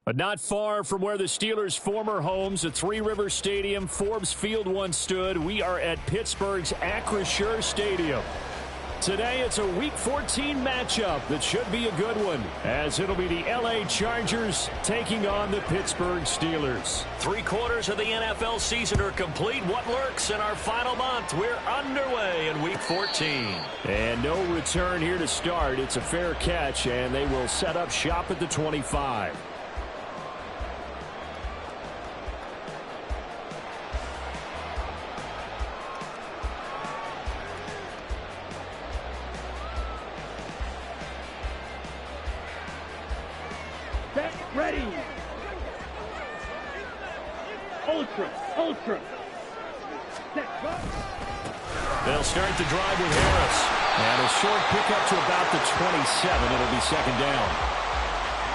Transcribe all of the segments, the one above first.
But not far from where the Steelers' former homes at Three Rivers Stadium, Forbes Field once stood, we are at Pittsburgh's Acrisure Stadium. Today, it's a Week 14 matchup that should be a good one, as it'll be the L.A. Chargers taking on the Pittsburgh Steelers. 3/4 of the NFL season are complete. What lurks in our final month? We're underway in Week 14. And no return here to start. It's a fair catch, and they will set up shop at the 25. Ready. Ultra. They'll start the drive with Harris. And a short pickup to about the 27. It'll be second down.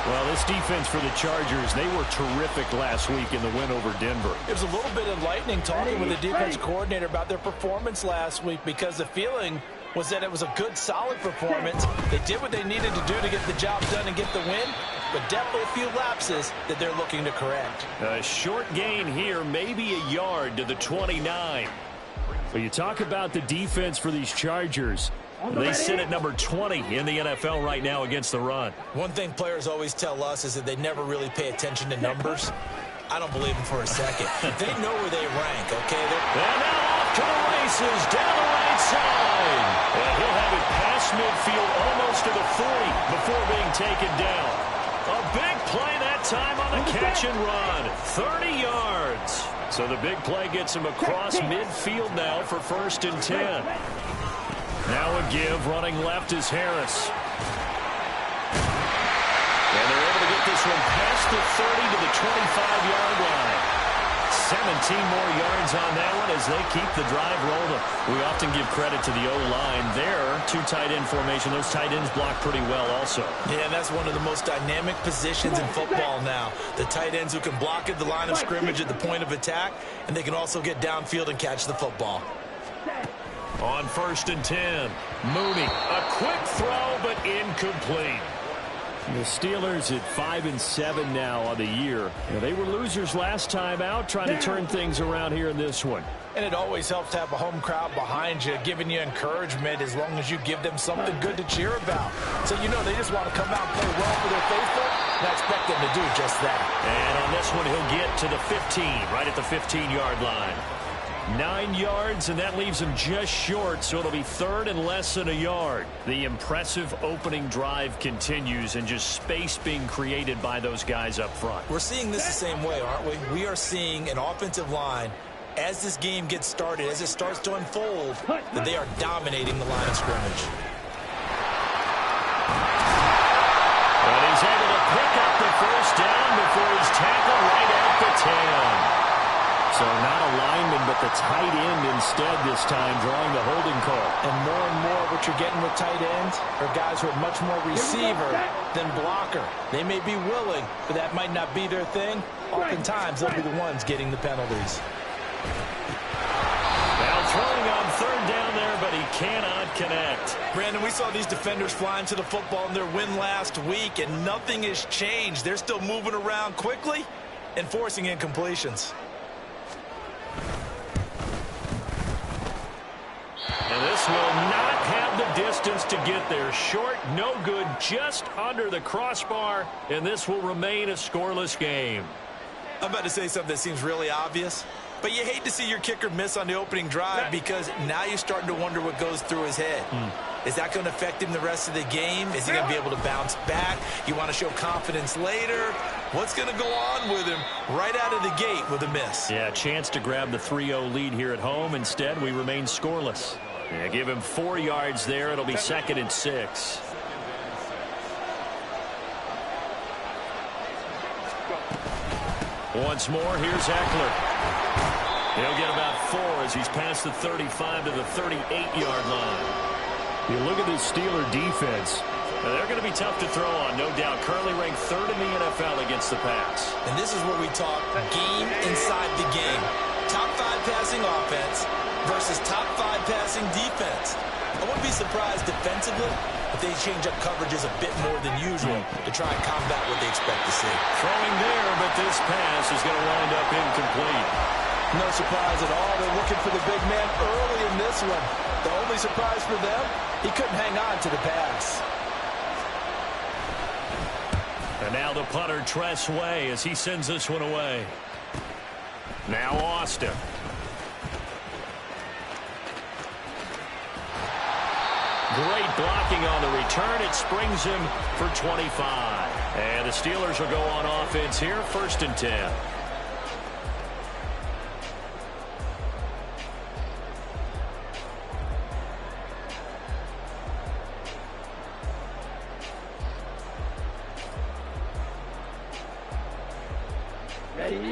Well, this defense for the Chargers, they were terrific last week in the win over Denver. It was a little bit enlightening talking with the defense coordinator about their performance last week, because the feeling was that it was a good, solid performance. They did what they needed to do to get the job done and get the win, but definitely a few lapses that they're looking to correct. A short gain here, maybe a yard to the 29. But you talk about the defense for these Chargers. They sit at number 20 in the NFL right now against the run. One thing players always tell us is that they never really pay attention to numbers. I don't believe them for a second. They know where they rank, okay? And now off to the races, down the right side. And he'll have it past midfield, almost to the 40 before being taken down. A big play that time on the catch and run. 30 yards. So the big play gets him across midfield now for 1st and 10. Now a give, running left is Harris. And they're able to get this one past the 30 to the 25-yard line. 17 more yards on that one as they keep the drive rolling. We often give credit to the O-line there. 2 tight end formation. Those tight ends block pretty well also. Yeah, and that's one of the most dynamic positions in football now. The tight ends who can block at the line of scrimmage at the point of attack, and they can also get downfield and catch the football. On 1st and 10, Mooney. A quick throw, but incomplete. The Steelers at 5-7 now on the year. They were losers last time out, trying to turn things around here in this one. And it always helps to have a home crowd behind you, giving you encouragement as long as you give them something good to cheer about. So you know they just want to come out and play well for their faithful, and I expect them to do just that. And on this one, he'll get to the 15, right at the 15-yard line. 9 yards, and that leaves him just short, so it'll be 3rd and less than a yard. The impressive opening drive continues, and just space being created by those guys up front. We're seeing this the same way, aren't we? We are seeing an offensive line, as this game gets started, as it starts to unfold, that they are dominating the line of scrimmage. But he's able to pick up the 1st down before he's tackled right at the 10. So not a lineman, but the tight end instead this time, drawing the holding call. And more what you're getting with tight ends are guys who are much more receiver than blocker. They may be willing, but that might not be their thing. Oftentimes, they'll be the ones getting the penalties. Now throwing on 3rd down there, but he cannot connect. Brandon, we saw these defenders flying to the football in their win last week, and nothing has changed. They're still moving around quickly and forcing incompletions. And this will not have the distance to get there. Short, no good, just under the crossbar, and this will remain a scoreless game. I'm about to say something that seems really obvious, but you hate to see your kicker miss on the opening drive because now you're starting to wonder what goes through his head. Is that going to affect him the rest of the game? Is he going to be able to bounce back? You want to show confidence later? What's going to go on with him right out of the gate with a miss? Yeah, chance to grab the 3-0 lead here at home. Instead, we remain scoreless. Yeah, give him 4 yards there. It'll be 2nd and 6. Once more, here's Eckler. He'll get about 4 as he's past the 35 to the 38-yard line. You look at this Steeler defense. They're going to be tough to throw on, no doubt. Currently ranked 3rd in the NFL against the pass. And this is where we talk game inside the game. Top 5 passing offense versus top 5 passing defense. I wouldn't be surprised defensively if they change up coverages a bit more than usual to try and combat what they expect to see. Throwing there, but this pass is going to wind up incomplete. No surprise at all. They're looking for the big man early in this one. The only surprise for them, he couldn't hang on to the pass. And now the punter, Tress Way, as he sends this one away. Now Austin. Great blocking on the return. It springs him for 25. And the Steelers will go on offense here, 1st and 10.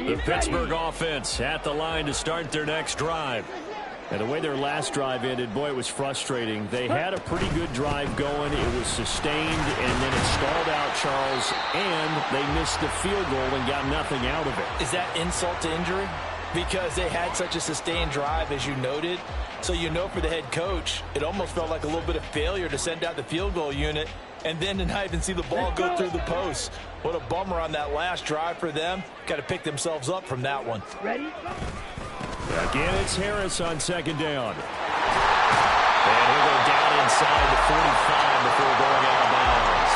The Pittsburgh offense at the line to start their next drive. And the way their last drive ended, boy, it was frustrating. They had a pretty good drive going. It was sustained, and then it stalled out, Charles, and they missed the field goal and got nothing out of it. Is that insult to injury? Because they had such a sustained drive, as you noted. So you know for the head coach, it almost felt like a little bit of failure to send out the field goal unit and then to not even see the ball go through the post. What a bummer on that last drive for them. Got to pick themselves up from that one. Ready? Again, it's Harris on 2nd down. And he'll go down inside the 45 before going out of bounds.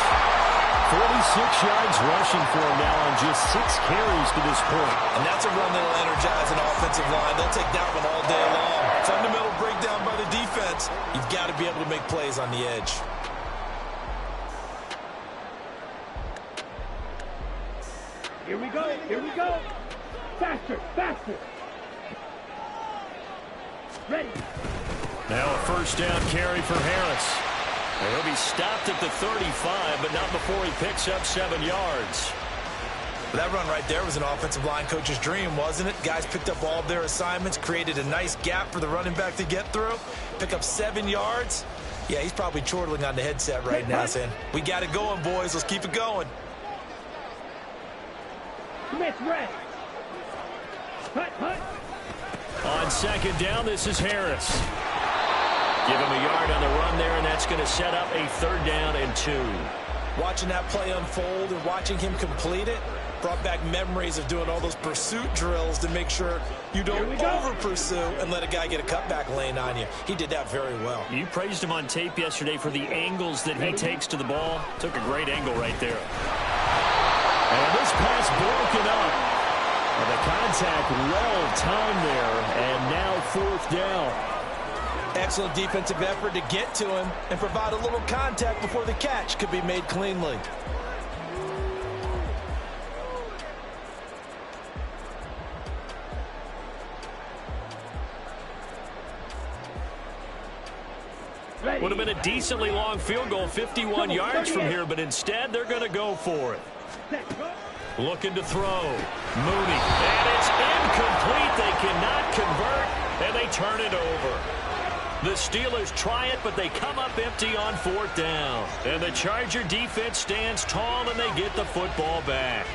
46 yards rushing for him now on just 6 carries to this point. And that's a run that'll energize an offensive line. They'll take that one all day long. Fundamental breakdown by the defense. You've got to be able to make plays on the edge. Here we go. Here we go. Faster, faster. Ready. Now a 1st down carry for Harris. And he'll be stopped at the 35, but not before he picks up 7 yards. That run right there was an offensive line coach's dream, wasn't it? Guys picked up all of their assignments, created a nice gap for the running back to get through, pick up 7 yards. Yeah, he's probably chortling on the headset right now saying, we got it going, boys. Let's keep it going. Smith ready. Hut, hut. On 2nd down, this is Harris. Give him a yard on the run there, and that's going to set up a 3rd down and 2. Watching that play unfold and watching him complete it brought back memories of doing all those pursuit drills to make sure you don't over-pursue and let a guy get a cutback lane on you. He did that very well. You praised him on tape yesterday for the angles that he takes to the ball. Took a great angle right there. And this pass broken up. And the contact well timed there, and now 4th down. Excellent defensive effort to get to him and provide a little contact before the catch could be made cleanly. Would have been a decently long field goal, 51 yards from here, but instead they're going to go for it. Looking to throw. Mooney. And it's incomplete. They cannot convert, and they turn it over. The Steelers try it, but they come up empty on 4th down. And the Charger defense stands tall, and they get the football back.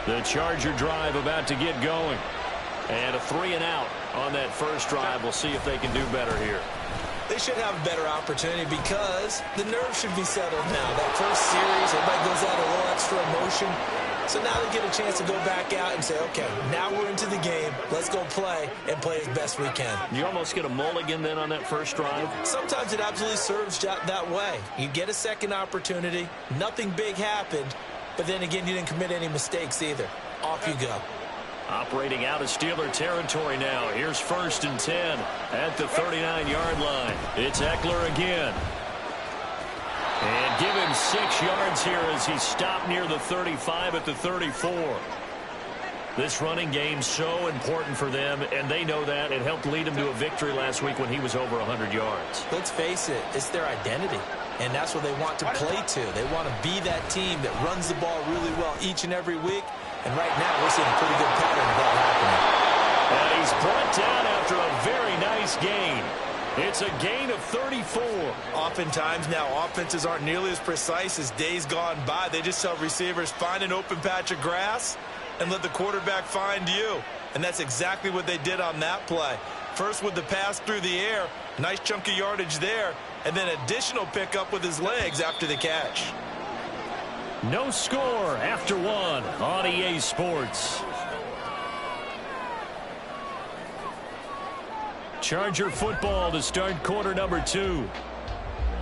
The Charger drive about to get going. And a 3-and-out on that first drive. We'll see if they can do better here. They should have a better opportunity because the nerves should be settled now. That first series, everybody goes out a little extra emotion. So now they get a chance to go back out and say, okay, now we're into the game. Let's go play and play as best we can. You almost get a mulligan then on that first drive? Sometimes it absolutely serves that way. You get a second opportunity. Nothing big happened. But then again, you didn't commit any mistakes either. Off you go. Operating out of Steeler territory now. Here's 1st and 10 at the 39-yard line. It's Eckler again. And give him 6 yards here as he stopped near the 35 at the 34. This running game's so important for them, and they know that. It helped lead them to a victory last week when he was over 100 yards. Let's face it, it's their identity, and that's what they want to play to. They want to be that team that runs the ball really well each and every week. And right now, we're seeing a pretty good pattern of that happening. And he's brought down after a very nice gain. It's a gain of 34. Oftentimes now, offenses aren't nearly as precise as days gone by. They just tell receivers, find an open patch of grass and let the quarterback find you. And that's exactly what they did on that play. First with the pass through the air, nice chunk of yardage there, and then additional pickup with his legs after the catch. No score after one on EA Sports. Charger football to start quarter number 2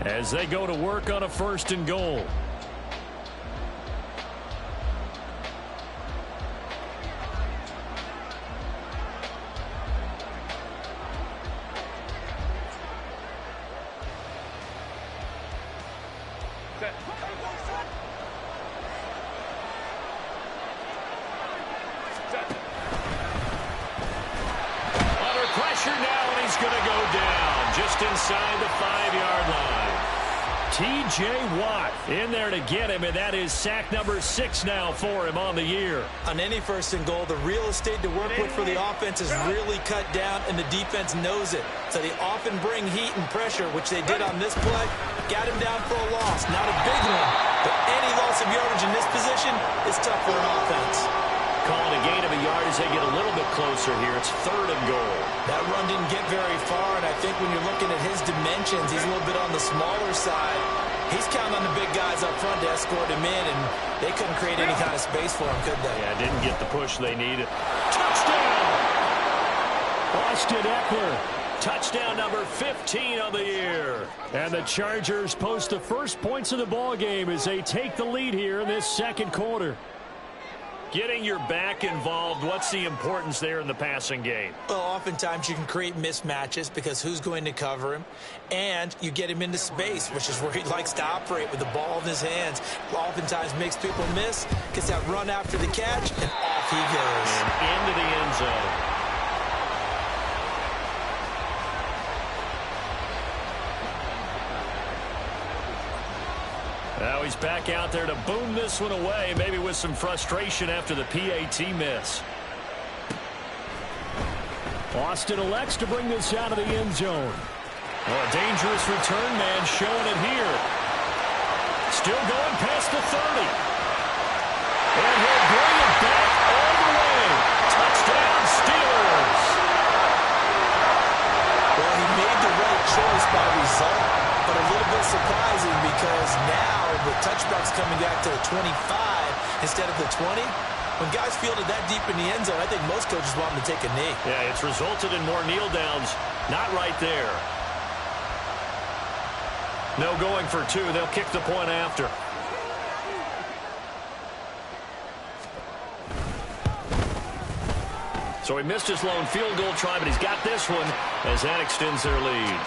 as they go to work on a 1st and goal. Inside the 5-yard line. T.J. Watt in there to get him, and that is sack number 6 now for him on the year. On any 1st and goal, the real estate to work with for the offense is really cut down, and the defense knows it. So they often bring heat and pressure, which they did on this play. Got him down for a loss. Not a big one, but any loss of yardage in this position is tough for an offense. Calling a gain of a yard as they get a little bit closer here. It's 3rd and goal. That run didn't get very far, and I think when you're looking at his dimensions, he's a little bit on the smaller side. He's counting on the big guys up front to escort him in, and they couldn't create any kind of space for him, could they? Yeah, didn't get the push they needed. Touchdown! Austin Ekeler. Touchdown number 15 of the year. And the Chargers post the first points of the ball game as they take the lead here in this 2nd quarter. Getting your back involved, what's the importance there in the passing game? Well, oftentimes you can create mismatches because who's going to cover him, and you get him into space, which is where he likes to operate with the ball in his hands. Oftentimes makes people miss, gets that run after the catch, and off he goes. And into the end zone. Now he's back out there to boom this one away, maybe with some frustration after the PAT miss. Austin elects to bring this out of the end zone. Well, a dangerous return man showing it here. Still going past the 30. And he'll bring it back all the way. Touchdown, Steelers. Well, he made the right choice by result, but a little bit surprising because now the touchback's coming back to the 25 instead of the 20. When guys fielded that deep in the end zone, I think most coaches want them to take a knee. Yeah, it's resulted in more kneel downs. Not right there. No going for 2. They'll kick the point after. So he missed his lone field goal try, but he's got this one as that extends their lead.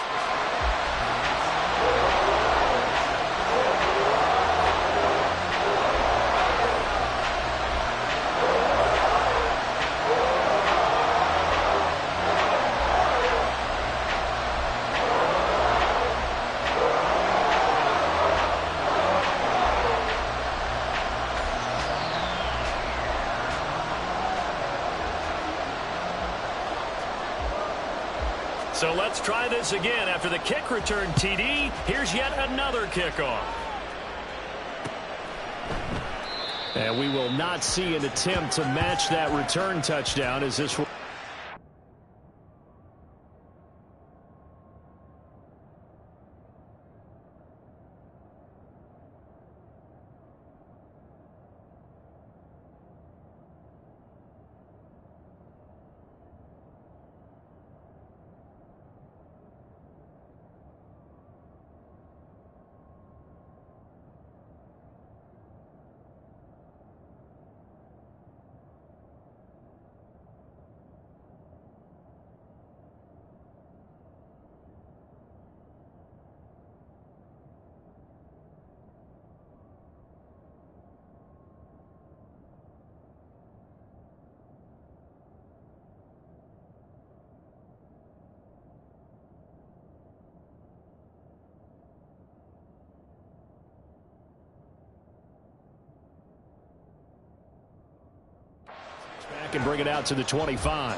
So let's try this again. After the kick return TD, here's yet another kickoff. And we will not see an attempt to match that return touchdown as this will. Back and bring it out to the 25.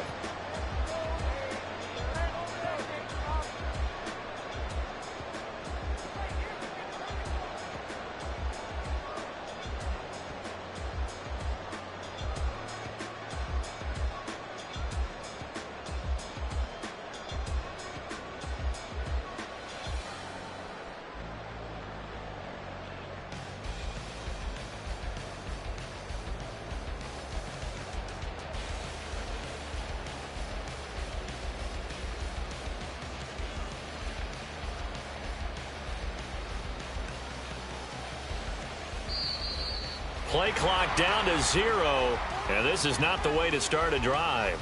Play clock down to 0, and this is not the way to start a drive.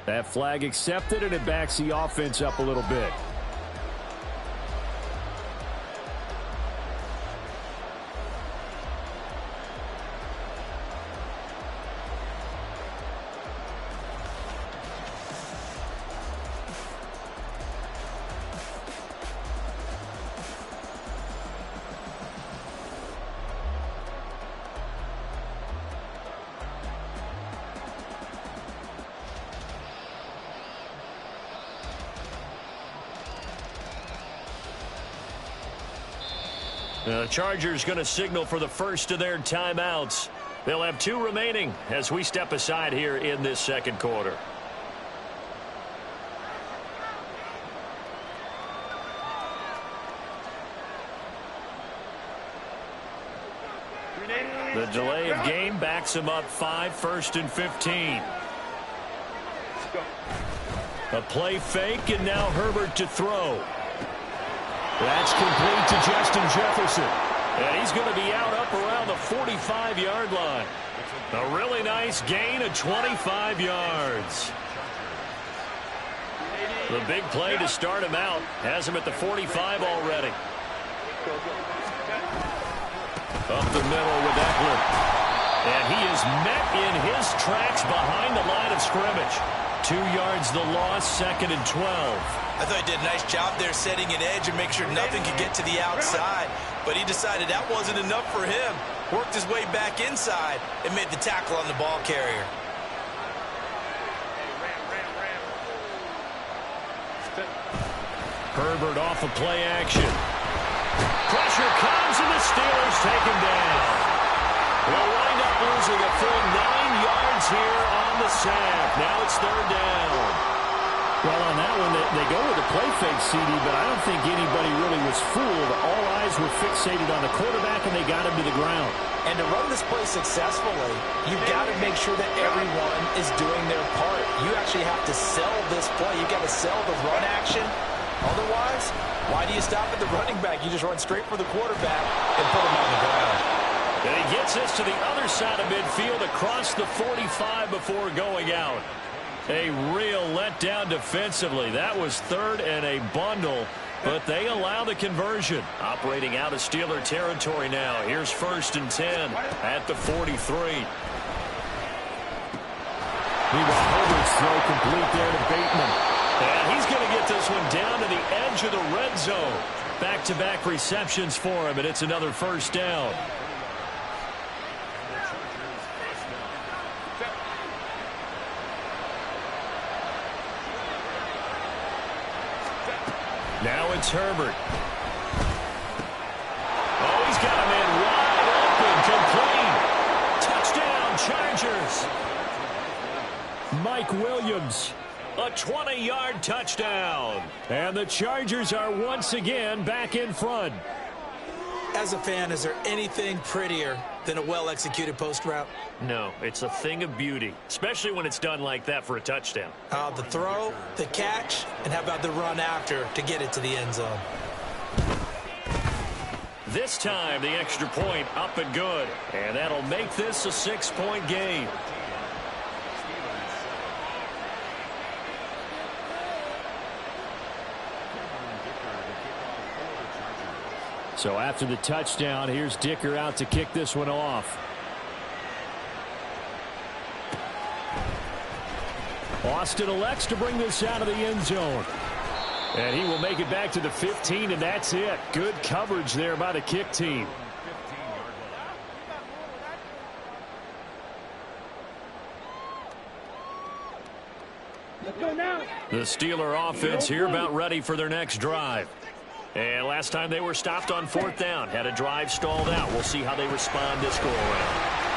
That flag accepted, and it backs the offense up a little bit. The Chargers going to signal for the first of their timeouts. They'll have 2 remaining as we step aside here in this second quarter. The delay of game backs them up 5, 1st and 15. A play fake, and now Herbert to throw. That's complete to Justin Jefferson. And he's going to be out up around the 45-yard line. A really nice gain of 25 yards. The big play to start him out has him at the 45 already. Up the middle with Eckler. And he is met in his tracks behind the line of scrimmage. 2 yards the loss, 2nd and 12. I thought he did a nice job there setting an edge and make sure nothing could get to the outside. But he decided that wasn't enough for him. Worked his way back inside and made the tackle on the ball carrier. Herbert off of play action. Pressure comes, and the Steelers take him down. They'll wind up losing a full 9 yards here on the sack. Now it's 3rd down. Well, on that one, they go with the play fake, CD, but I don't think anybody really was fooled. All eyes were fixated on the quarterback, and they got him to the ground. And to run this play successfully, you've got to make sure that everyone is doing their part. You actually have to sell this play. You've got to sell the run action. Otherwise, why do you stop at the running back? You just run straight for the quarterback and put him on the ground. And he gets us to the other side of midfield across the 45 before going out. A real letdown defensively. That was 3rd and a bundle, but they allow the conversion. Operating out of Steeler territory now. Here's 1st and 10 at the 43. Meanwhile, Herbert's throw complete there to Bateman. And he's going to get this one down to the edge of the red zone. Back-to-back receptions for him, and it's another 1st down. Now it's Herbert. Oh, he's got him in wide open, complete. Touchdown, Chargers. Mike Williams. A 20-yard touchdown. And the Chargers are once again back in front. As a fan, is there anything prettier than a well-executed post route? No, it's a thing of beauty, especially when it's done like that for a touchdown. The throw, the catch, and how about the run after to get it to the end zone? This time, the extra point up and good. And that'll make this a 6-point game. So after the touchdown, here's Dicker out to kick this one off. Austin elects to bring this out of the end zone. And he will make it back to the 15, and that's it. Good coverage there by the kick team. Let's go now. The Steeler offense here about ready for their next drive. And last time they were stopped on 4th down, had a drive stalled out. We'll see how they respond this go-around.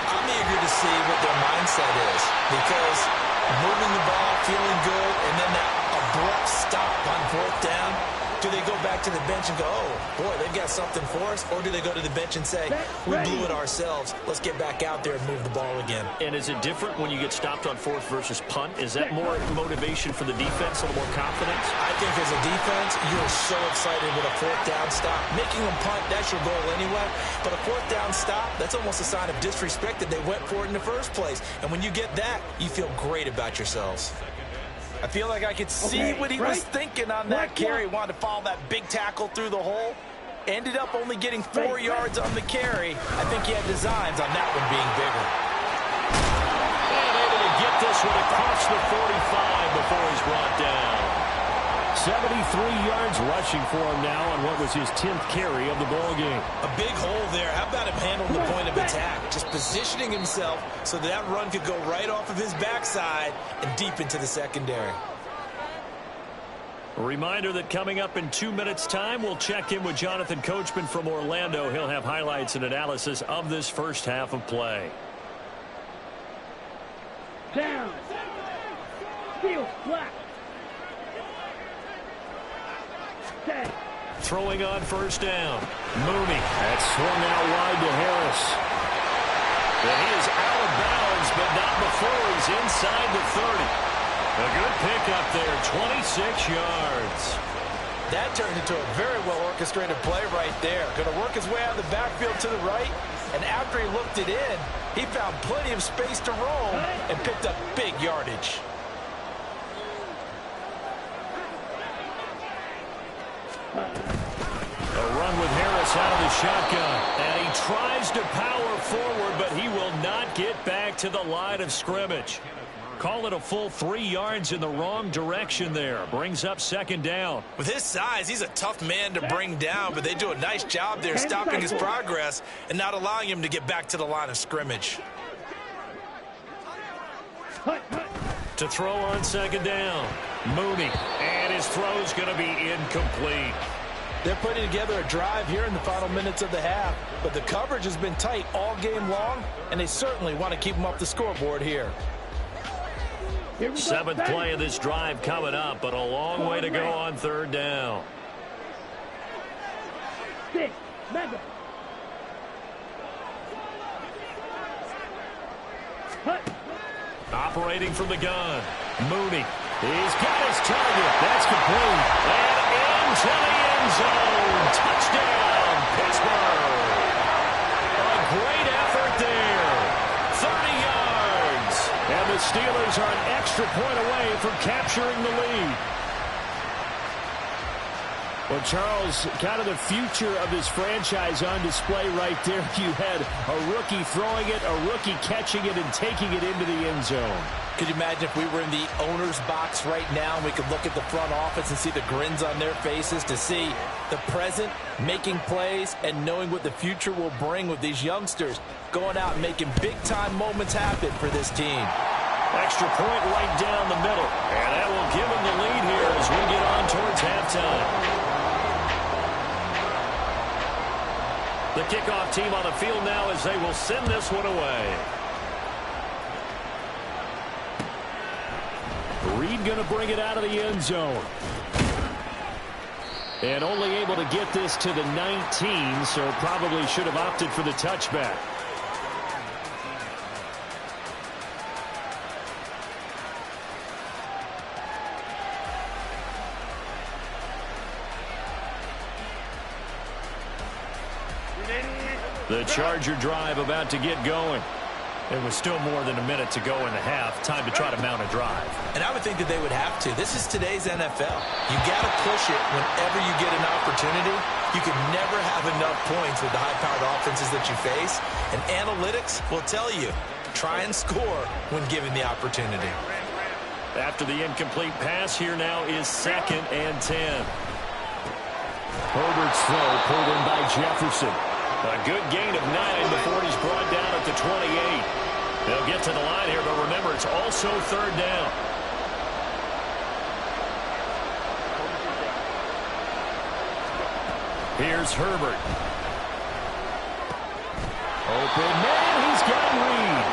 I'm eager to see what their mindset is, because moving the ball, feeling good, and then that abrupt stop on 4th down, Do they go back to the bench and go, oh, boy, they've got something for us? Or do they go to the bench and say, we blew it ourselves. Let's get back out there and move the ball again. And is it different when you get stopped on fourth versus punt? Is that more motivation for the defense, a little more confidence? I think as a defense, you're so excited with a fourth down stop. Making them punt, that's your goal anyway. But a fourth down stop, that's almost a sign of disrespect that they went for it in the first place. And when you get that, you feel great about yourselves. I feel like I could see what he was thinking on that carry. Wanted to follow that big tackle through the hole. Ended up only getting 4 yards on the carry. I think he had designs on that one being bigger. And able to get this one across the 45 before he's brought down. 73 yards rushing for him now on what was his 10th carry of the ball game. A big hole there. How about him handling the point of attack? Just positioning himself so that run could go right off of his backside and deep into the secondary. A reminder that coming up in 2 minutes' time, we'll check in with Jonathan Coachman from Orlando. He'll have highlights and analysis of this first half of play. Down. Steal. Black. Throwing on first down. Mooney. That's swung out wide to Harris. And he is out of bounds, but not before he's inside the 30. A good pickup there, 26 yards. That turned into a very well-orchestrated play right there. Going to work his way out of the backfield to the right, and after he looked it in, he found plenty of space to roam and picked up big yardage. A run with Harris out of the shotgun. And he tries to power forward, but he will not get back to the line of scrimmage. Call it a full 3 yards in the wrong direction there. Brings up second down. With his size, he's a tough man to bring down, but they do a nice job there stopping his progress and not allowing him to get back to the line of scrimmage. To throw on second down. Mooney. And his throw's going to be incomplete. They're putting together a drive here in the final minutes of the half, but the coverage has been tight all game long, and they certainly want to keep them off the scoreboard here. Seventh play of this drive coming up, but a long way to go on third down. Operating from the gun. Mooney. He's got his target. That's complete. And into the end zone. Touchdown, Pittsburgh. A great effort there. 30 yards. And the Steelers are an extra point away from capturing the lead. Well, Charles, kind of the future of this franchise on display right there. You had a rookie throwing it, a rookie catching it, and taking it into the end zone. Could you imagine if we were in the owner's box right now and we could look at the front office and see the grins on their faces, to see the present making plays and knowing what the future will bring with these youngsters going out and making big-time moments happen for this team. Extra point right down the middle. And that will give them the lead here as we get on towards halftime. The kickoff team on the field now as they will send this one away. Reed going to bring it out of the end zone. And only able to get this to the 19, so probably should have opted for the touchback. The Charger drive about to get going. It was still more than a minute to go in the half. Time to try to mount a drive. And I would think that they would have to. This is today's NFL. You got to push it whenever you get an opportunity. You can never have enough points with the high-powered offenses that you face. And analytics will tell you, try and score when given the opportunity. After the incomplete pass, here now is 2nd and 10. Herbert's throw pulled in by Jefferson. A good gain of 9 before he's brought down at the 28. They'll get to the line here, but remember, it's also third down. Here's Herbert. Open man, he's got Reed.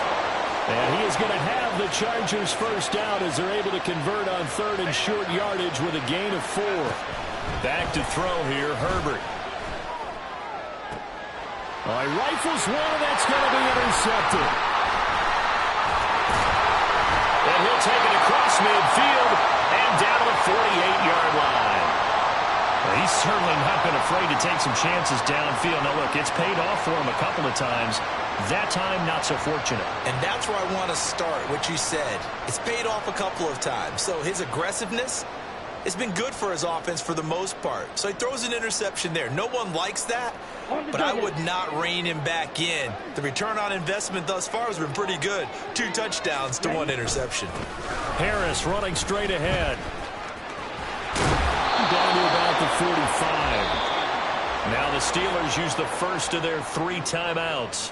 And he is going to have the Chargers first down as they're able to convert on 3rd and short yardage with a gain of 4. Back to throw here, Herbert. He rifles one, and that's going to be intercepted. And he'll take it across midfield and down to the 48-yard line. Well, he's certainly not been afraid to take some chances downfield. Now, look, it's paid off for him a couple of times. That time, not so fortunate. And that's where I want to start, what you said. It's paid off a couple of times. So his aggressiveness has been good for his offense for the most part. So he throws an interception there. No one likes that, but I would not rein him back in. The return on investment thus far has been pretty good. 2 touchdowns to 1 interception. Harris running straight ahead. Down to about the 45. Now the Steelers use the first of their 3 timeouts,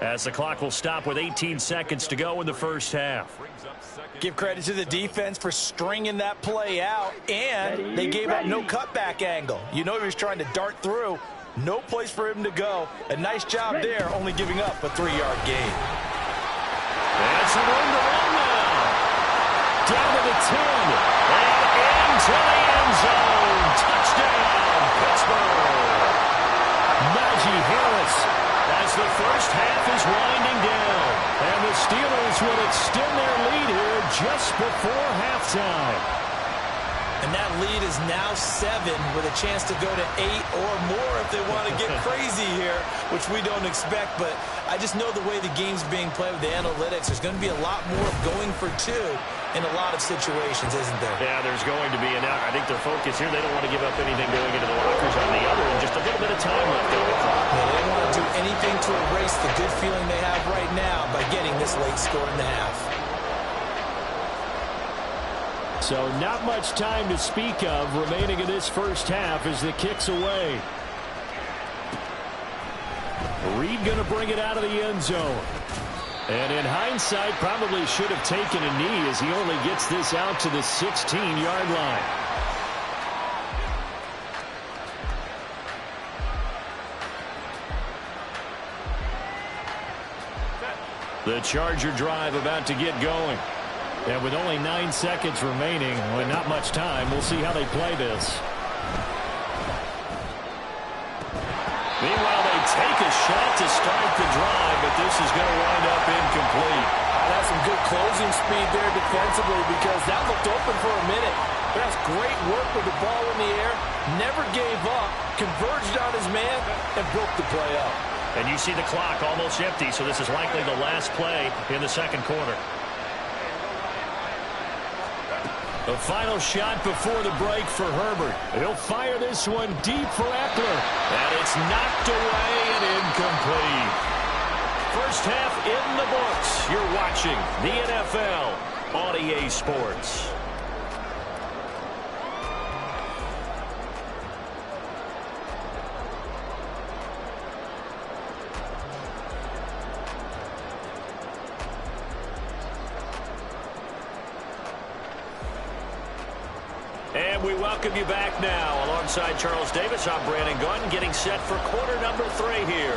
as the clock will stop with 18 seconds to go in the first half. Give credit to the defense for stringing that play out, and they gave up no cutback angle. You know he was trying to dart through. No place for him to go. A nice job there, only giving up a 3-yard gain. That's a room to run now. Down to the 10, and into the end zone. Touchdown, Pittsburgh. Najee Harris. As the first half is winding down, and the Steelers will extend their lead here just before halftime. And that lead is now 7 with a chance to go to 8 or more if they want to get crazy here, which we don't expect. But I just know the way the game's being played with the analytics, there's going to be a lot more of going for 2 in a lot of situations, isn't there? Yeah, there's going to be. And I think their focus here, they don't want to give up anything going into the lockers on the other, and just a little bit of time left on the clock. Yeah, they don't want to do anything to erase the good feeling they have right now by getting this late score in the half. So not much time to speak of remaining in this first half as the kick's away. Reed going to bring it out of the end zone. And in hindsight, probably should have taken a knee as he only gets this out to the 16-yard line. The Charger drive about to get going. And with only 9 seconds remaining, well, not much time, we'll see how they play this. Meanwhile, they take a shot to start the drive, but this is going to wind up incomplete. That's some good closing speed there defensively, because that looked open for a minute. But that's great work with the ball in the air. Never gave up, converged on his man, and broke the play up. And you see the clock almost empty, so this is likely the last play in the second quarter. The final shot before the break for Herbert. He'll fire this one deep for Eckler. And it's knocked away and incomplete. First half in the books. You're watching the NFL on EA Sports. And we welcome you back now. Alongside Charles Davis, I'm Brandon Gunn, getting set for quarter number 3 here.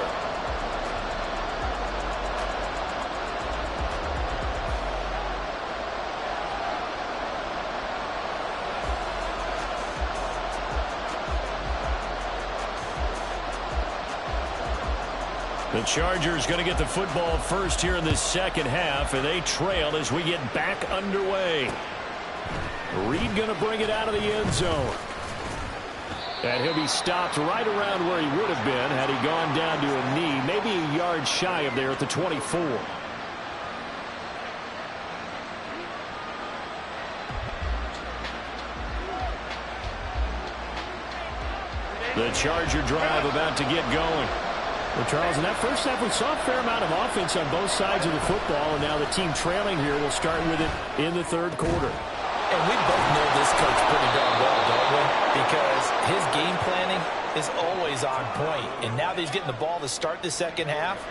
The Chargers going to get the football first here in this second half, and they trail as we get back underway. Reed going to bring it out of the end zone. And he'll be stopped right around where he would have been had he gone down to a knee, maybe a yard shy of there at the 24. The Charger drive about to get going. Well, Charles, in that first half, we saw a fair amount of offense on both sides of the football, and now the team trailing here will start with it in the third quarter. And we both know this coach pretty darn well, don't we? Because his game planning is always on point. And now that he's getting the ball to start the second half,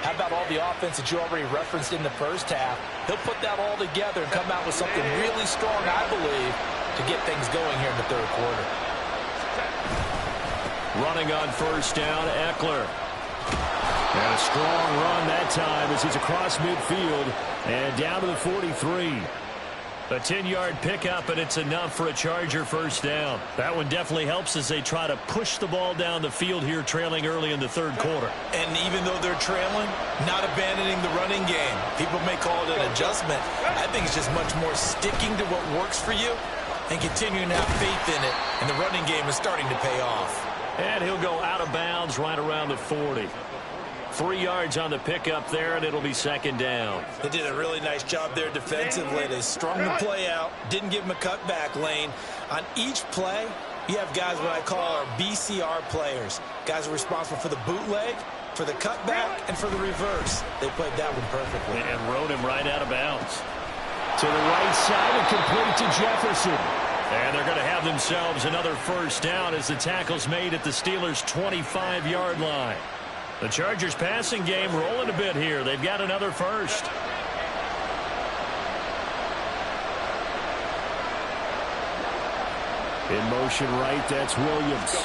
how about all the offense that you already referenced in the first half? He'll put that all together and come out with something really strong, I believe, to get things going here in the third quarter. Running on first down, Eckler. And a strong run that time as he's across midfield and down to the 43. A 10-yard pickup, and it's enough for a Charger first down. That one definitely helps as they try to push the ball down the field here, trailing early in the third quarter. And even though they're trailing, not abandoning the running game. People may call it an adjustment. I think it's just much more sticking to what works for you and continuing to have faith in it. And the running game is starting to pay off. And he'll go out of bounds right around the 40. 3 yards on the pickup there, and it'll be second down. They did a really nice job there defensively. They strung the play out, didn't give him a cutback lane. On each play, you have guys what I call our BCR players. Guys are responsible for the bootleg, for the cutback, and for the reverse. They played that one perfectly. And rode him right out of bounds. To the right side and complete to Jefferson. And they're going to have themselves another first down as the tackle's made at the Steelers' 25-yard line. The Chargers passing game rolling a bit here. They've got another first. In motion right, that's Williams.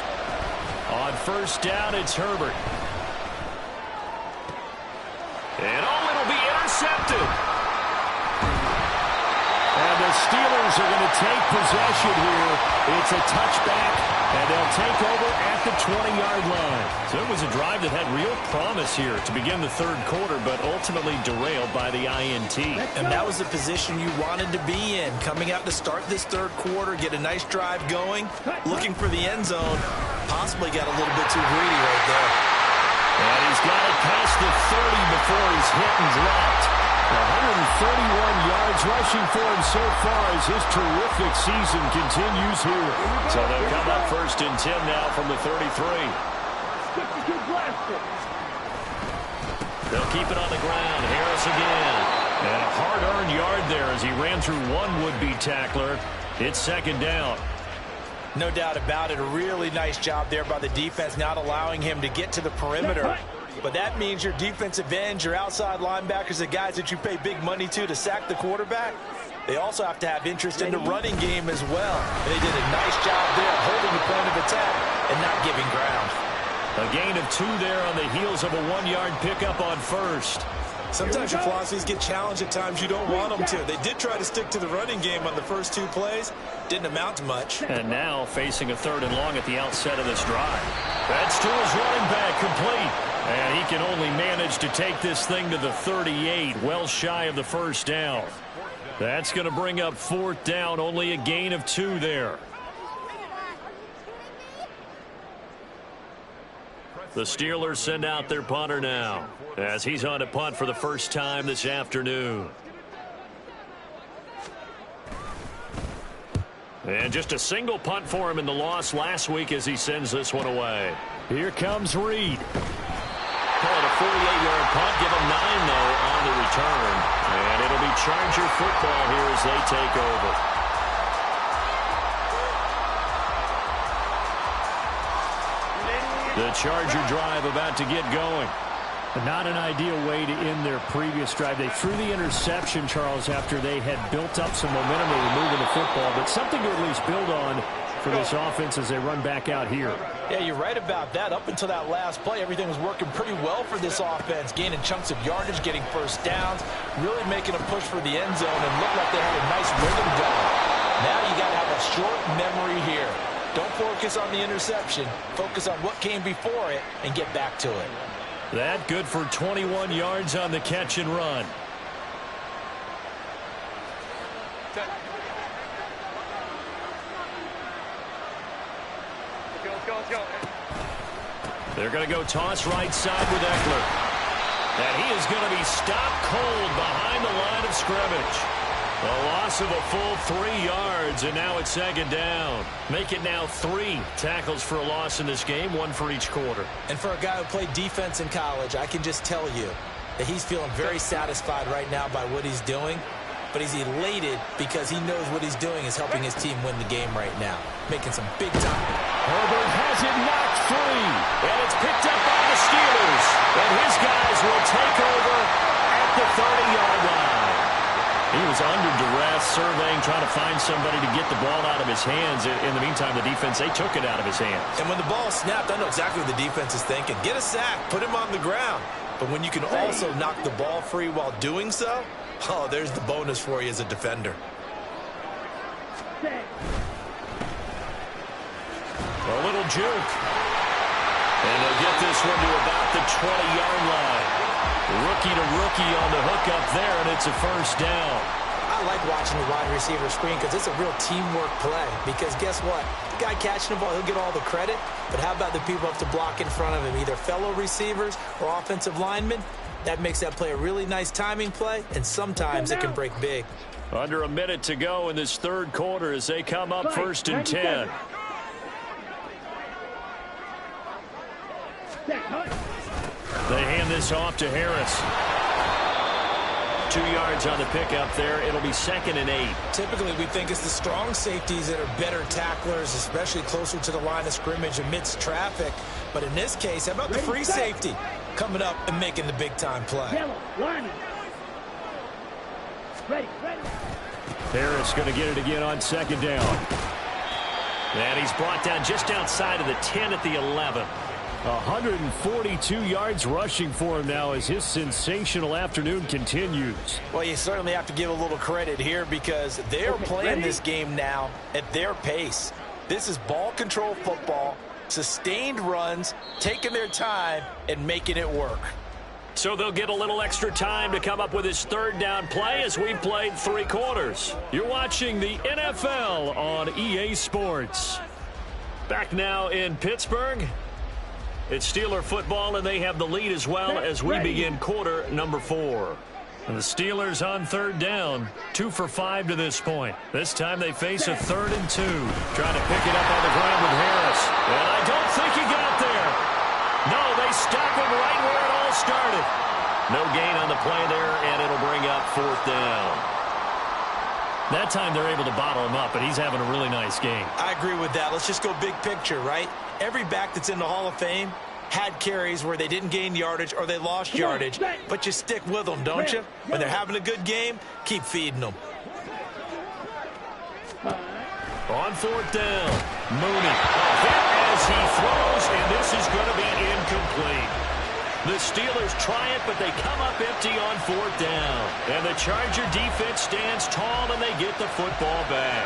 On first down, it's Herbert. And it'll be intercepted. And the Steelers are going to take possession here. It's a touchback, and they'll take over at the 20-yard line. So it was a drive that had real promise here to begin the third quarter, but ultimately derailed by the INT. And that was the position you wanted to be in. Coming out to start this third quarter, get a nice drive going, looking for the end zone. Possibly got a little bit too greedy right there. And he's got it past the 30 before he's hit and dropped. 131 yards rushing for him so far as his terrific season continues here. So they'll come up first and 10 now from the 33. They'll keep it on the ground. Harris again. And a hard-earned yard there as he ran through one would-be tackler. It's second down. No doubt about it. A really nice job there by the defense, not allowing him to get to the perimeter. But that means your defensive ends, your outside linebackers, the guys that you pay big money to sack the quarterback, they also have to have interest in the running game as well. And they did a nice job there holding the point of attack and not giving ground. A gain of 2 there on the heels of a 1-yard pickup on first. Sometimes your philosophies get challenged at times you don't want them to. They did try to stick to the running game on the first 2 plays. Didn't amount to much. And now facing a 3rd and long at the outset of this drive. That's to his running back, complete. And he can only manage to take this thing to the 38, well shy of the first down. That's going to bring up 4th down, only a gain of 2 there. The Steelers send out their punter now as he's on to punt for the first time this afternoon. And just a single punt for him in the loss last week as he sends this one away. Here comes Reed. Call it a 48-yard punt. Give him 9, though, on the return. And it'll be Charger football here as they take over. The Charger drive about to get going. Not an ideal way to end their previous drive. They threw the interception, Charles, after they had built up some momentum and were moving the football, but something to at least build on for this offense as they run back out here. Yeah, you're right about that. Up until that last play, everything was working pretty well for this offense, gaining chunks of yardage, getting first downs, really making a push for the end zone, and looked like they had a nice rhythm going. Now you got to have a short memory here. Don't focus on the interception. Focus on what came before it and get back to it. That good for 21 yards on the catch and run. They're going to go toss right side with Eckler. And he is going to be stopped cold behind the line of scrimmage. A loss of a full 3 yards, and now it's second down. Make it now 3 tackles for a loss in this game, 1 for each quarter. And for a guy who played defense in college, I can just tell you that he's feeling very satisfied right now by what he's doing. But he's elated because he knows what he's doing is helping his team win the game right now. Making some big time. Herbert has it knocked free. And it's picked up by the Steelers. And his guys will take over at the 30-yard line. He was under duress, surveying, trying to find somebody to get the ball out of his hands. In the meantime, the defense, they took it out of his hands. And when the ball snapped, I know exactly what the defense is thinking. Get a sack, put him on the ground. But when you can also knock the ball free while doing so, oh, there's the bonus for you as a defender. juke. And they'll get this one to about the 20-yard line. Rookie to rookie on the hook up there, and it's a first down. I like watching the wide receiver screen because it's a real teamwork play. Because guess what? The guy catching the ball, he'll get all the credit. But how about the people up to block in front of him, either fellow receivers or offensive linemen? That makes that play a really nice timing play, and sometimes it can break big. Under a minute to go in this third quarter as they come up first and 10. They hand this off to Harris. 2 yards on the pickup there. It'll be 2nd and 8. Typically, we think it's the strong safeties that are better tacklers, especially closer to the line of scrimmage amidst traffic. But in this case, how about the free safety coming up and making the big-time play? Harris going to get it again on 2nd down. And he's brought down just outside of the 10 at the 11. 142 yards rushing for him now as his sensational afternoon continues. Well, you certainly have to give a little credit here because they're playing this game now at their pace. This is ball control football, sustained runs, taking their time and making it work. So they'll get a little extra time to come up with his third down play as we've played 3 quarters. You're watching the NFL on EA Sports. Back now in Pittsburgh. It's Steeler football, and they have the lead as well as we begin quarter number 4. And the Steelers on 3rd down, 2 for 5 to this point. This time they face a 3rd and 2. Trying to pick it up on the ground with Harris. And I don't think he got there. No, they stop him right where it all started. No gain on the play there, and it'll bring up 4th down. That time they're able to bottle him up, but he's having a really nice game. I agree with that. Let's just go big picture, right? Every back that's in the Hall of Fame had carries where they didn't gain yardage or they lost yardage, but you stick with them, don't you? When they're having a good game, keep feeding them. On 4th down, Mooney. A hit as he throws, and this is going to be incomplete. The Steelers try it, but they come up empty on 4th down. And the Charger defense stands tall, and they get the football back.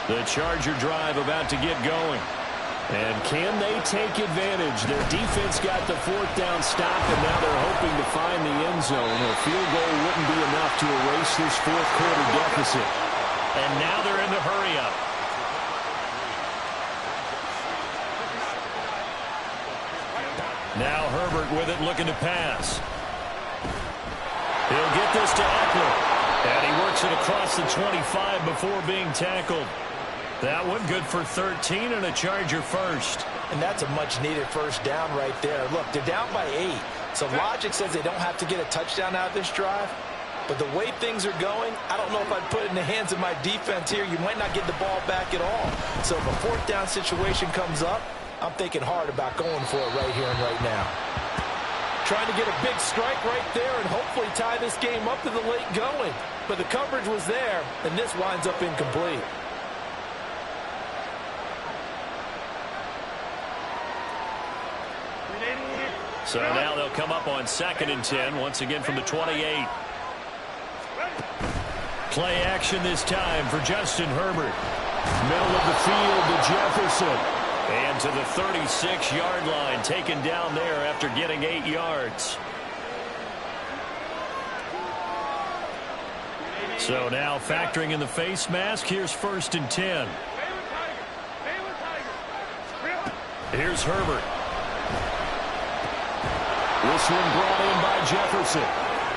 The Charger drive about to get going. And can they take advantage? Their defense got the 4th down stop, and now they're hoping to find the end zone. A field goal wouldn't be enough to erase this 4th quarter deficit. And now they're in the hurry-up. Now Herbert with it, looking to pass. He'll get this to Eckler. And he works it across the 25 before being tackled. That one good for 13 and a Charger first. And that's a much-needed first down right there. Look, they're down by 8. So logic says they don't have to get a touchdown out of this drive. But the way things are going, I don't know if I'd put it in the hands of my defense here. You might not get the ball back at all. So if a 4th down situation comes up, I'm thinking hard about going for it right here and right now. Trying to get a big strike right there and hopefully tie this game up to the late going. But the coverage was there, and this winds up incomplete. So now they'll come up on 2nd and 10, once again from the 28. Play action this time for Justin Herbert. Middle of the field to Jefferson. And to the 36-yard line, taken down there after getting 8 yards. So now factoring in the face mask, here's 1st and 10. Here's Herbert. This one brought in by Jefferson.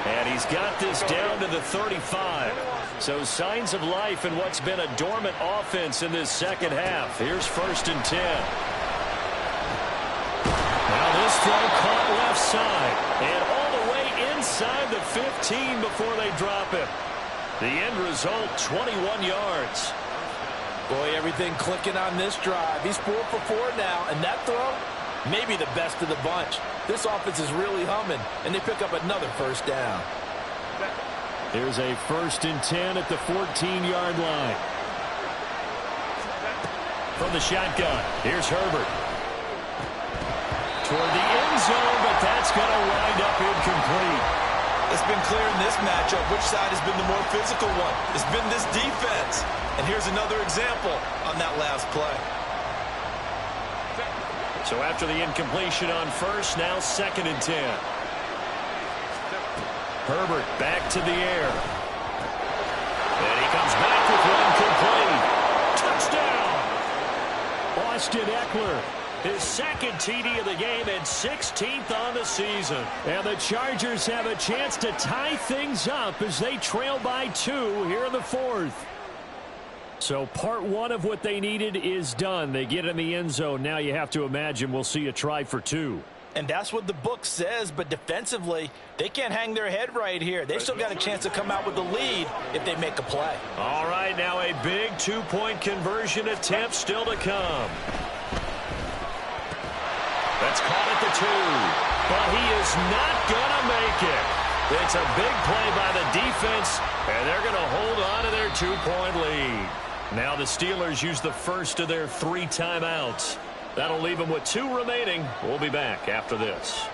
And he's got this down to the 35. So signs of life in what's been a dormant offense in this second half. Here's 1st and 10. Now this throw caught left side. And all the way inside the 15 before they drop him. The end result, 21 yards. Boy, everything clicking on this drive. He's 4 for 4 now. And that throw, maybe the best of the bunch. This offense is really humming, and they pick up another first down. Here's a 1st and 10 at the 14-yard line. From the shotgun, here's Herbert. Toward the end zone, but that's going to wind up incomplete. It's been clear in this matchup which side has been the more physical one. It's been this defense. And here's another example on that last play. So after the incompletion on first, now 2nd and 10. Herbert back to the air. And he comes back with one complete. Touchdown! Austin Eckler. His 2nd TD of the game and 16th on the season. And the Chargers have a chance to tie things up as they trail by 2 here in the 4th. So part 1 of what they needed is done. They get in the end zone. Now you have to imagine we'll see a try for 2. And that's what the book says, but defensively, they can't hang their head right here. They've still got a chance to come out with the lead if they make a play. All right, now a big 2-point conversion attempt still to come. That's caught at the 2, but he is not going to make it. It's a big play by the defense, and they're going to hold on to their 2-point lead. Now the Steelers use the first of their 3 timeouts. That'll leave them with 2 remaining. We'll be back after this.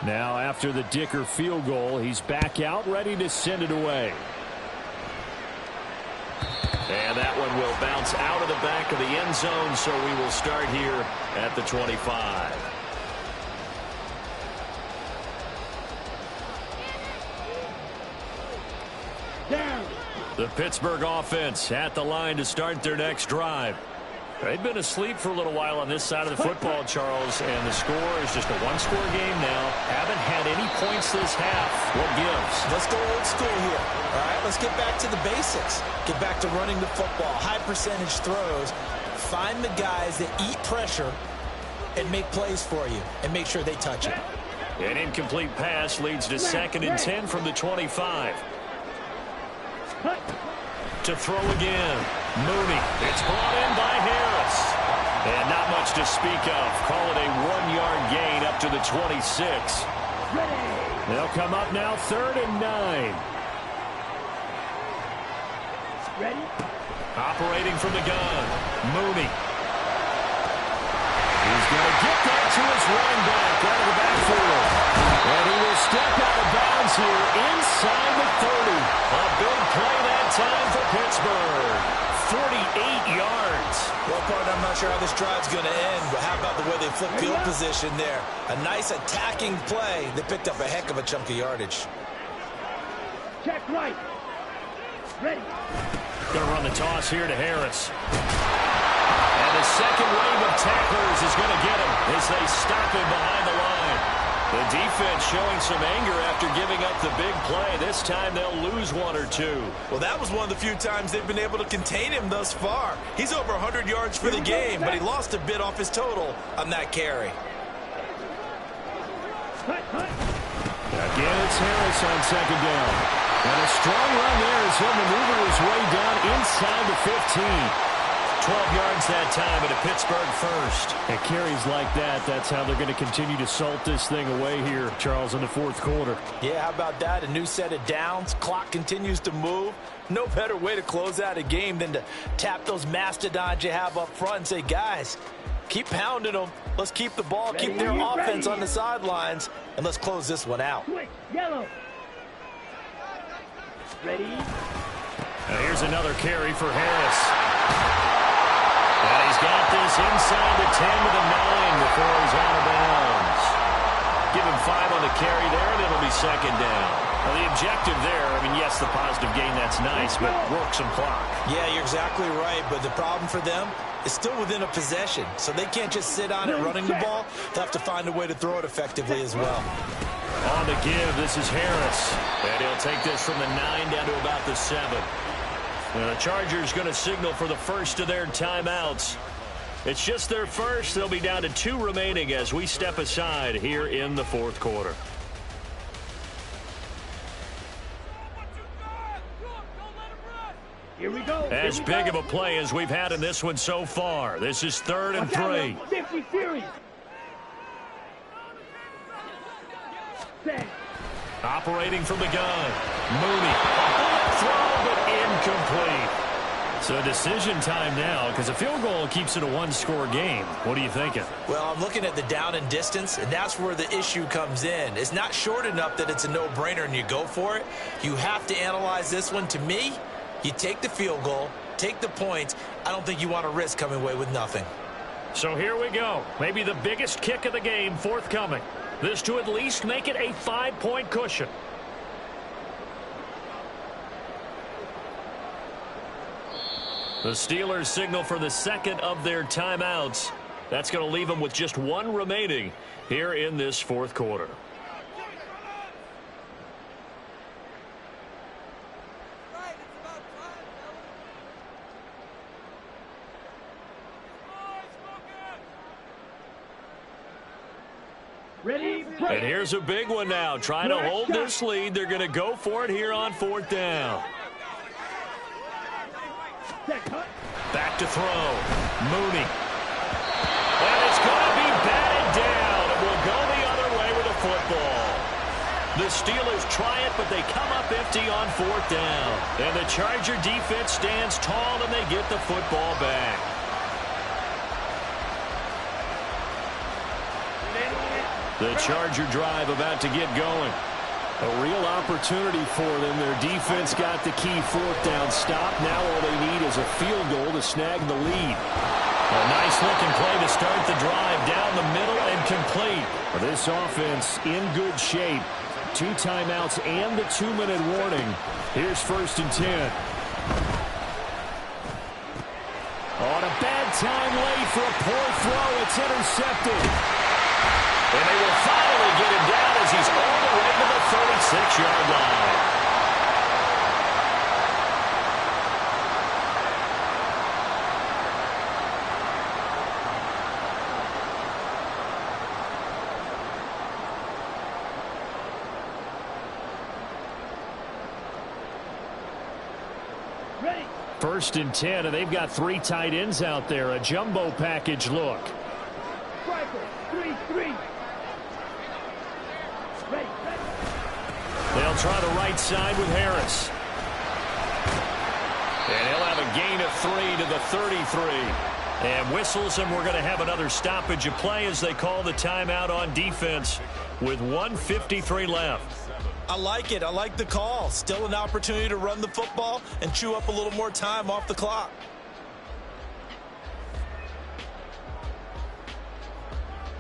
Now after the Dicker field goal, he's back out ready to send it away. And that one will bounce out of the back of the end zone, so we will start here at the 25. Down. The Pittsburgh offense at the line to start their next drive. They've been asleep for a little while on this side of the football, Charles, and the score is just a 1-score game now. Haven't had any points this half. What gives? Let's go old school here. All right, let's get back to the basics. Get back to running the football, high percentage throws. Find the guys that eat pressure and make plays for you and make sure they touch it. An incomplete pass leads to 2nd and 10 from the 25. To throw again. Mooney. It's brought in by Harris. And not much to speak of. Call it a 1-yard gain up to the 26. They'll come up now 3rd and 9. Ready? Operating from the gun. Mooney. He's going to get that to his running back out of the backfield. And he will step out of bounds here inside the 30. A big play that time for Pittsburgh. 48 yards. Well, partner, I'm not sure how this drive's going to end, but how about the way they flip field position there? A nice attacking play that picked up a heck of a chunk of yardage. Check right. Ready. Going to run the toss here to Harris. And the second wave of tacklers is going to get him as they stop him behind the line. The defense showing some anger after giving up the big play. This time they'll lose 1 or 2. Well, that was one of the few times they've been able to contain him thus far. He's over 100 yards for the game, but he lost a bit off his total on that carry. Again, it's Harris on 2nd down. And a strong run there as he'll maneuver his way down inside the 15. 12 yards that time, and a Pittsburgh first. And carries like that, that's how they're going to continue to salt this thing away here, Charles, in the 4th quarter. Yeah, how about that? A new set of downs. Clock continues to move. No better way to close out a game than to tap those mastodons you have up front and say, guys, keep pounding them. Let's keep the ball, keep their offense on the sidelines, and let's close this one out. Quick, yellow. Ready. Now here's another carry for Harris. And he's got this inside the 10 to the 9 before he's out of bounds. Give him 5 on the carry there, and it'll be 2nd down. Now the objective there, I mean, yes, the positive gain, that's nice, but work some clock. Yeah, you're exactly right, but the problem for them is still within a possession, so they can't just sit on it running the ball. They'll have to find a way to throw it effectively as well. On the give, this is Harris. And he'll take this from the 9 down to about the 7. Now the Chargers going to signal for the first of their timeouts. It's just their first. They'll be down to 2 remaining as we step aside here in the 4th quarter. Here we go. As big of a play as we've had in this one so far. This is 3rd and 3. 50 series. Set. Operating from the gun. Mooney. Throw, incomplete. So decision time now, because a field goal keeps it a one-score game. What are you thinking? Well, I'm looking at the down and distance, and that's where the issue comes in. It's not short enough that it's a no-brainer and you go for it. You have to analyze this one. To me, you take the field goal, take the points. I don't think you want to risk coming away with nothing. So here we go. Maybe the biggest kick of the game forthcoming. This to at least make it a 5-point cushion. The Steelers signal for the second of their timeouts. That's going to leave them with just one remaining here in this fourth quarter. Ready, And here's a big one now. Trying to hold this lead. They're going to go for it here on fourth down. Back to throw. Mooney. And it's going to be batted down. It will go the other way with a football. The Steelers try it, but they come up empty on fourth down. And the Charger defense stands tall, and they get the football back. The Charger drive about to get going. A real opportunity for them. Their defense got the key fourth down stop. Now all they need is a field goal to snag the lead. A nice-looking play to start the drive down the middle and complete. This offense in good shape. 2 timeouts and the 2-minute warning. Here's 1st and 10. On a bad time late for a poor throw. It's intercepted. And they will finally get him down as he's all the way to the 36-yard line. ready. 1st and 10, and they've got 3 tight ends out there. A jumbo package look. Striker, 3-3. Ready, ready. They'll try the right side with Harris. And he'll have a gain of 3 to the 33. And whistles, and we're going to have another stoppage of play as they call the timeout on defense with 1:53 left. I like it. I like the call. Still an opportunity to run the football and chew up a little more time off the clock.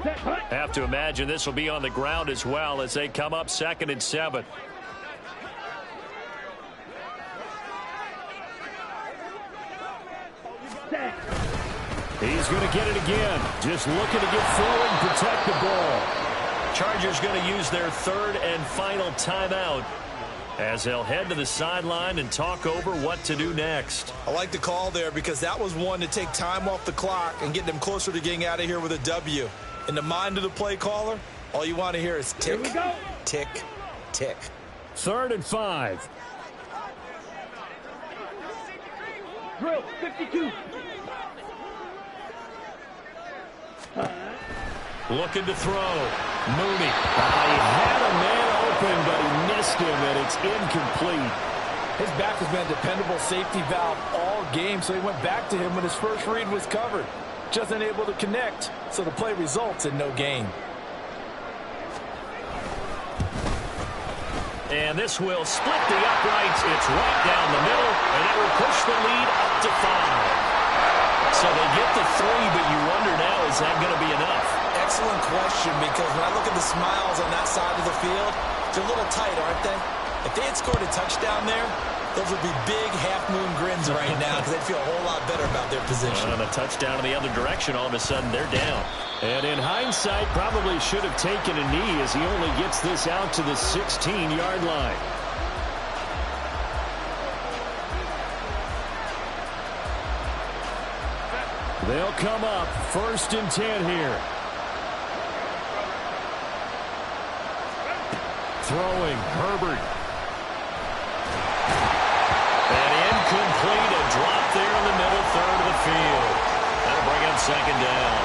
Have to imagine this will be on the ground as well as they come up 2nd and 7. He's going to get it again. Just looking to get forward and protect the ball. Chargers going to use their 3rd and final timeout as they'll head to the sideline and talk over what to do next. I like the call there because that was one to take time off the clock and get them closer to getting out of here with a W. In the mind of the play caller, all you want to hear is tick, tick, tick. 3rd and 5. Drill, 52. Looking to throw. Mooney. He had a man open, but he missed him, and it's incomplete. His back has been a dependable safety valve all game, so he went back to him when his first read was covered. Just unable to connect, so the play results in no gain. And this will split the uprights. It's right down the middle, and it will push the lead up to 5. So they get the 3, but you wonder now, is that going to be enough? Excellent question, because when I look at the smiles on that side of the field, they're a little tight, aren't they? If they had scored a touchdown there, those would be big half-moon grins right now because they'd feel a whole lot better about their position. On a touchdown in the other direction, all of a sudden they're down. And in hindsight, probably should have taken a knee as he only gets this out to the 16-yard line. They'll come up 1st and 10 here. Throwing, Herbert. And incomplete, a drop there in the middle third of the field. That'll bring up 2nd down.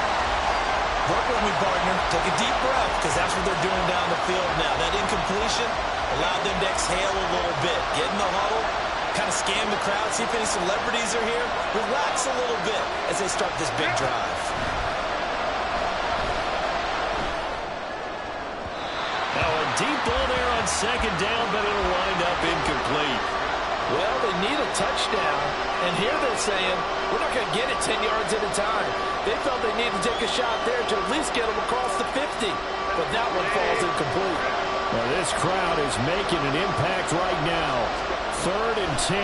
Work with me, partner. Take a deep breath because that's what they're doing down the field now. That incompletion allowed them to exhale a little bit, get in the huddle, kind of scan the crowd, see if any celebrities are here. Relax a little bit as they start this big drive. Now a deep ball there on second down, but it'll wind up incomplete. Well, they need a touchdown, and here they're saying, we're not going to get it 10 yards at a time. They felt they needed to take a shot there to at least get them across the 50, but that one falls incomplete. Well, this crowd is making an impact right now. 3rd and 10.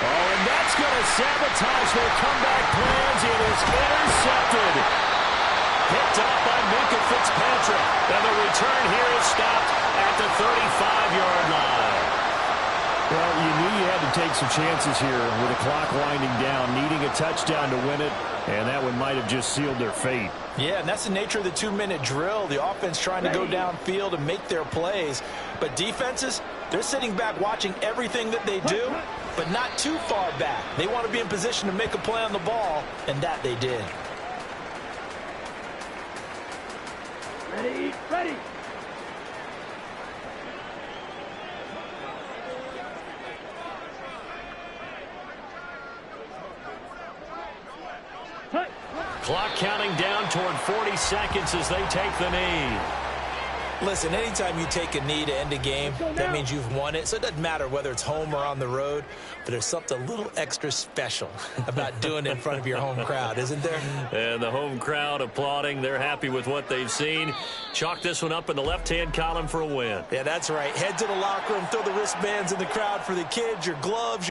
Oh, and that's going to sabotage their comeback plans. It is intercepted. Picked up by Minkah Fitzpatrick. And the return here is stopped at the 35-yard line. Well, you knew you had to take some chances here with the clock winding down, needing a touchdown to win it, and that one might have just sealed their fate. Yeah, and that's the nature of the 2-minute drill. The offense trying to go downfield and make their plays. But defenses, they're sitting back watching everything that they do, but not too far back. They want to be in position to make a play on the ball, and that they did. Ready, ready. Clock counting down toward 40 seconds as they take the knee. Listen, anytime you take a knee to end a game, that means you've won it. So it doesn't matter whether it's home or on the road, but there's something a little extra special about doing it in front of your home crowd, isn't there? And the home crowd applauding. They're happy with what they've seen. Chalk this one up in the left-hand column for a win. Yeah, that's right. Head to the locker room, throw the wristbands in the crowd for the kids, your gloves.